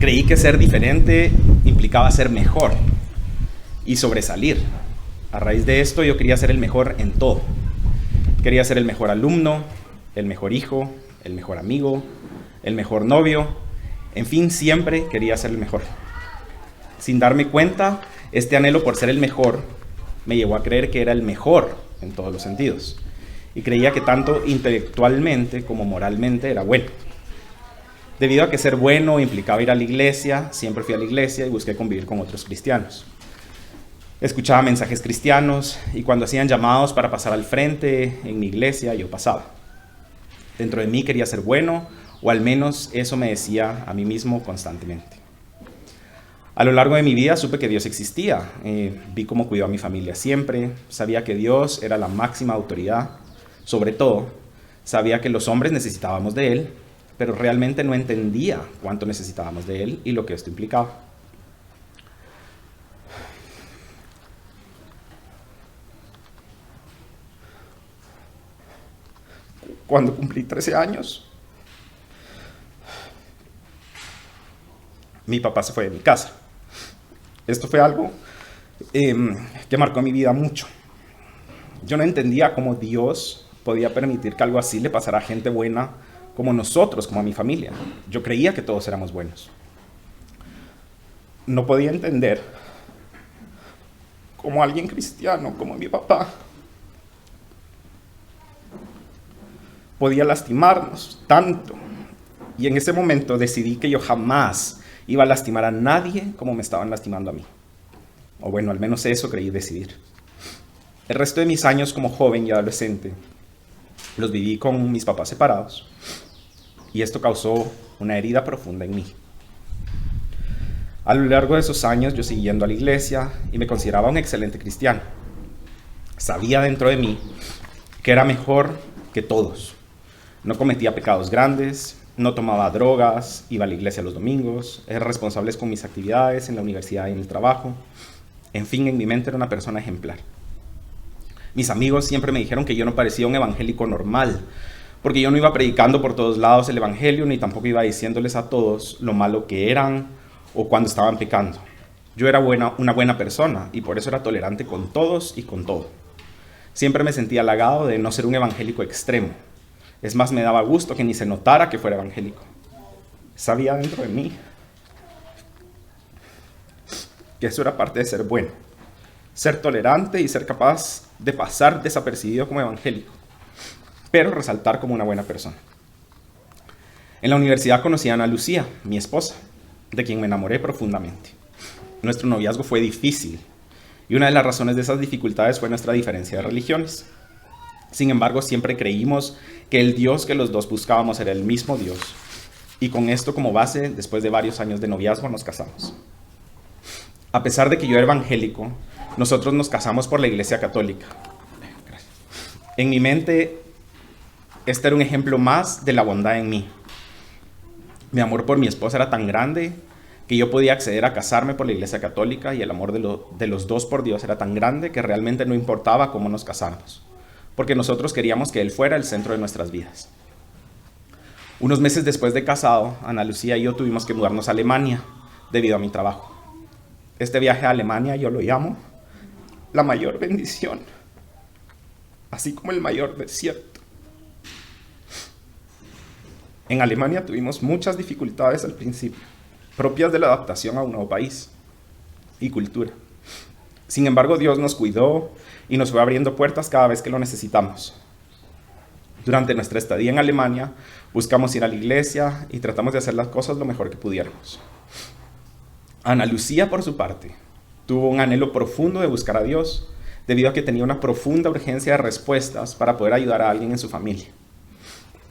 Creí que ser diferente implicaba ser mejor y sobresalir. A raíz de esto yo quería ser el mejor en todo. Quería ser el mejor alumno, el mejor hijo, el mejor amigo, el mejor novio. En fin, siempre quería ser el mejor. Sin darme cuenta, este anhelo por ser el mejor me llevó a creer que era el mejor en todos los sentidos. Y creía que tanto intelectualmente como moralmente era bueno. Debido a que ser bueno implicaba ir a la iglesia, siempre fui a la iglesia y busqué convivir con otros cristianos. Escuchaba mensajes cristianos y cuando hacían llamados para pasar al frente en mi iglesia, yo pasaba. Dentro de mí quería ser bueno, o al menos eso me decía a mí mismo constantemente. A lo largo de mi vida supe que Dios existía. Vi cómo cuidó a mi familia siempre. Sabía que Dios era la máxima autoridad. Sobre todo, sabía que los hombres necesitábamos de Él, pero realmente no entendía cuánto necesitábamos de Él y lo que esto implicaba. Cuando cumplí 13 años, mi papá se fue de mi casa. Esto fue algo que marcó mi vida mucho. Yo no entendía cómo Dios podía permitir que algo así le pasara a gente buena como nosotros, como a mi familia. Yo creía que todos éramos buenos. No podía entender cómo alguien cristiano, como mi papá, podía lastimarnos tanto. Y en ese momento decidí que yo jamás iba a lastimar a nadie como me estaban lastimando a mí. O bueno, al menos eso creí decidir. El resto de mis años como joven y adolescente los viví con mis papás separados. Y esto causó una herida profunda en mí. A lo largo de esos años yo seguí yendo a la iglesia y me consideraba un excelente cristiano. Sabía dentro de mí que era mejor que todos. No cometía pecados grandes, no tomaba drogas, iba a la iglesia los domingos, era responsable con mis actividades en la universidad y en el trabajo. En fin, en mi mente era una persona ejemplar. Mis amigos siempre me dijeron que yo no parecía un evangélico normal, porque yo no iba predicando por todos lados el evangelio, ni tampoco iba diciéndoles a todos lo malo que eran o cuando estaban pecando. Yo era una buena persona y por eso era tolerante con todos y con todo. Siempre me sentía halagado de no ser un evangélico extremo. Es más, me daba gusto que ni se notara que fuera evangélico. Sabía dentro de mí que eso era parte de ser bueno, ser tolerante y ser capaz de pasar desapercibido como evangélico, pero resaltar como una buena persona. En la universidad conocí a Ana Lucía, mi esposa, de quien me enamoré profundamente. Nuestro noviazgo fue difícil y una de las razones de esas dificultades fue nuestra diferencia de religiones. Sin embargo, siempre creímos que el Dios que los dos buscábamos era el mismo Dios. Y con esto como base, después de varios años de noviazgo, nos casamos. A pesar de que yo era evangélico, nosotros nos casamos por la Iglesia Católica. Gracias. En mi mente, este era un ejemplo más de la bondad en mí. Mi amor por mi esposa era tan grande que yo podía acceder a casarme por la Iglesia Católica y el amor de los dos por Dios era tan grande que realmente no importaba cómo nos casáramos, porque nosotros queríamos que Él fuera el centro de nuestras vidas. Unos meses después de casado, Ana Lucía y yo tuvimos que mudarnos a Alemania debido a mi trabajo. Este viaje a Alemania yo lo llamo la mayor bendición, así como el mayor desierto. En Alemania tuvimos muchas dificultades al principio, propias de la adaptación a un nuevo país y cultura. Sin embargo, Dios nos cuidó y nos fue abriendo puertas cada vez que lo necesitamos. Durante nuestra estadía en Alemania, buscamos ir a la iglesia y tratamos de hacer las cosas lo mejor que pudiéramos. Ana Lucía, por su parte, tuvo un anhelo profundo de buscar a Dios, debido a que tenía una profunda urgencia de respuestas para poder ayudar a alguien en su familia.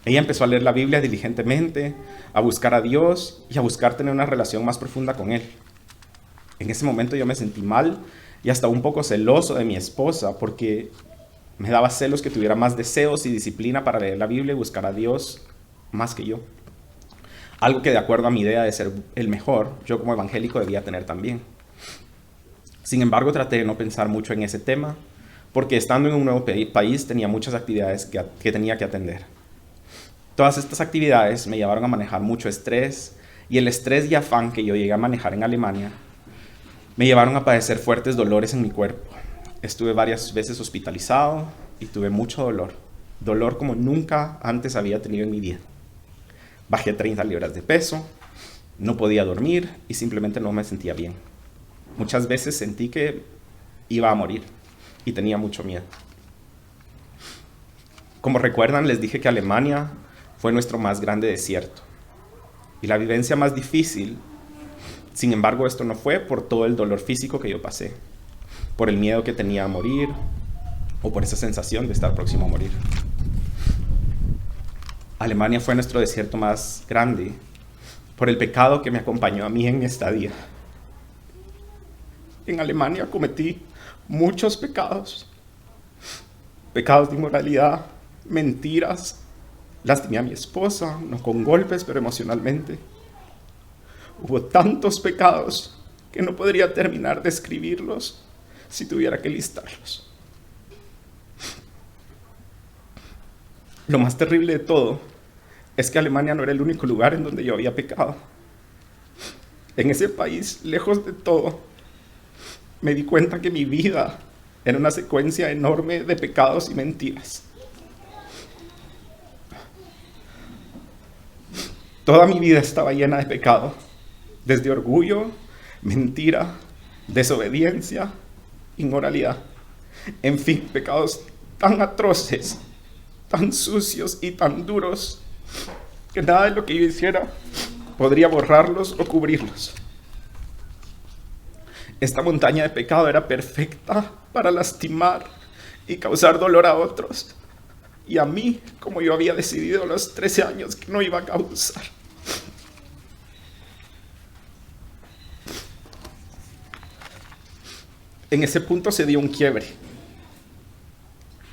Ella empezó a leer la Biblia diligentemente, a buscar a Dios y a buscar tener una relación más profunda con Él. En ese momento yo me sentí mal y hasta un poco celoso de mi esposa, porque me daba celos que tuviera más deseos y disciplina para leer la Biblia y buscar a Dios más que yo. Algo que de acuerdo a mi idea de ser el mejor, yo como evangélico debía tener también. Sin embargo, traté de no pensar mucho en ese tema, porque estando en un nuevo país tenía muchas actividades que tenía que atender. Todas estas actividades me llevaron a manejar mucho estrés, y el estrés y afán que yo llegué a manejar en Alemania me llevaron a padecer fuertes dolores en mi cuerpo. Estuve varias veces hospitalizado y tuve mucho dolor como nunca antes había tenido en mi vida. Bajé 30 libras de peso, no podía dormir y simplemente no me sentía bien. Muchas veces sentí que iba a morir y tenía mucho miedo. Como recuerdan, les dije que Alemania fue nuestro más grande desierto y la vivencia más difícil. Sin embargo, esto no fue por todo el dolor físico que yo pasé, por el miedo que tenía a morir o por esa sensación de estar próximo a morir. Alemania fue nuestro desierto más grande por el pecado que me acompañó a mí en mi estadía. En Alemania cometí muchos pecados de inmoralidad, mentiras, lastimé a mi esposa, no con golpes, pero emocionalmente. Hubo tantos pecados que no podría terminar de escribirlos si tuviera que listarlos. Lo más terrible de todo es que Alemania no era el único lugar en donde yo había pecado. En ese país, lejos de todo, me di cuenta que mi vida era una secuencia enorme de pecados y mentiras. Toda mi vida estaba llena de pecado, desde orgullo, mentira, desobediencia, inmoralidad. En fin, pecados tan atroces, tan sucios y tan duros, que nada de lo que yo hiciera podría borrarlos o cubrirlos. Esta montaña de pecado era perfecta para lastimar y causar dolor a otros. Y a mí, como yo había decidido a los 13 años que no iba a causar. En ese punto se dio un quiebre.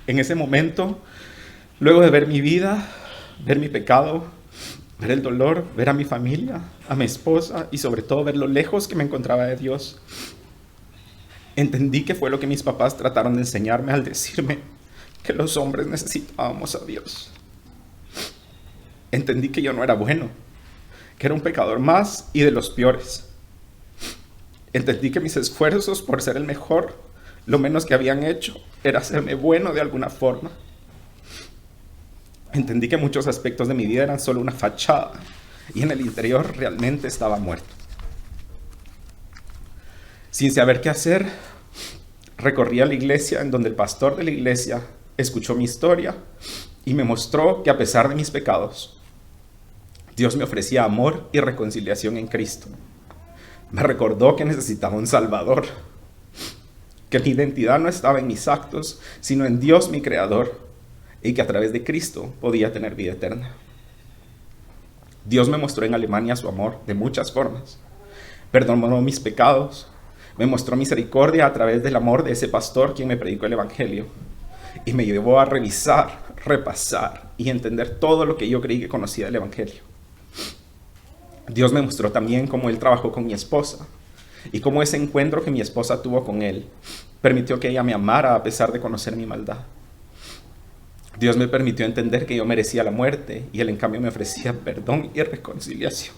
En ese momento, luego de ver mi vida, ver mi pecado, ver el dolor, ver a mi familia, a mi esposa y sobre todo ver lo lejos que me encontraba de Dios, entendí que fue lo que mis papás trataron de enseñarme al decirme que los hombres necesitábamos a Dios. Entendí que yo no era bueno, que era un pecador más y de los peores. Entendí que mis esfuerzos por ser el mejor, lo menos que habían hecho, era hacerme bueno de alguna forma. Entendí que muchos aspectos de mi vida eran solo una fachada y en el interior realmente estaba muerto. Sin saber qué hacer, recorrí a la iglesia en donde el pastor de la iglesia escuchó mi historia y me mostró que a pesar de mis pecados, Dios me ofrecía amor y reconciliación en Cristo. Me recordó que necesitaba un Salvador, que mi identidad no estaba en mis actos, sino en Dios mi Creador, y que a través de Cristo podía tener vida eterna. Dios me mostró en Alemania su amor de muchas formas. Perdonó mis pecados, me mostró misericordia a través del amor de ese pastor quien me predicó el Evangelio, y me llevó a revisar, repasar y entender todo lo que yo creí que conocía del Evangelio. Dios me mostró también cómo Él trabajó con mi esposa y cómo ese encuentro que mi esposa tuvo con Él permitió que ella me amara a pesar de conocer mi maldad. Dios me permitió entender que yo merecía la muerte y Él en cambio me ofrecía perdón y reconciliación.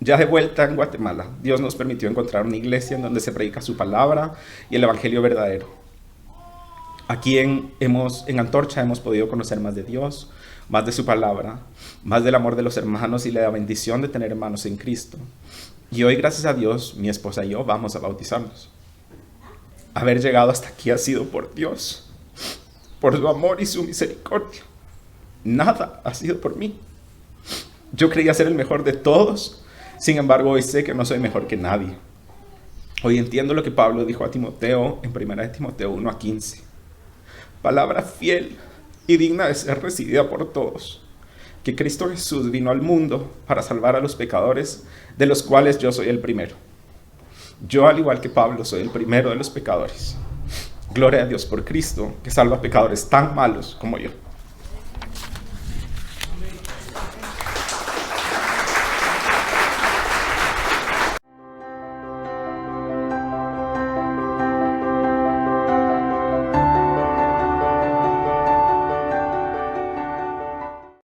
Ya de vuelta en Guatemala, Dios nos permitió encontrar una iglesia en donde se predica su palabra y el Evangelio verdadero. Aquí en Antorcha hemos podido conocer más de Dios, más de su palabra, más del amor de los hermanos y la bendición de tener hermanos en Cristo. Y hoy, gracias a Dios, mi esposa y yo vamos a bautizarnos. Haber llegado hasta aquí ha sido por Dios, por su amor y su misericordia. Nada ha sido por mí. Yo creía ser el mejor de todos, sin embargo hoy sé que no soy mejor que nadie. Hoy entiendo lo que Pablo dijo a Timoteo en 1 Timoteo 1:15. Palabra fiel y digna de ser recibida por todos, que Cristo Jesús vino al mundo para salvar a los pecadores, de los cuales yo soy el primero. Yo, al igual que Pablo, soy el primero de los pecadores. Gloria a Dios por Cristo, que salva a pecadores tan malos como yo.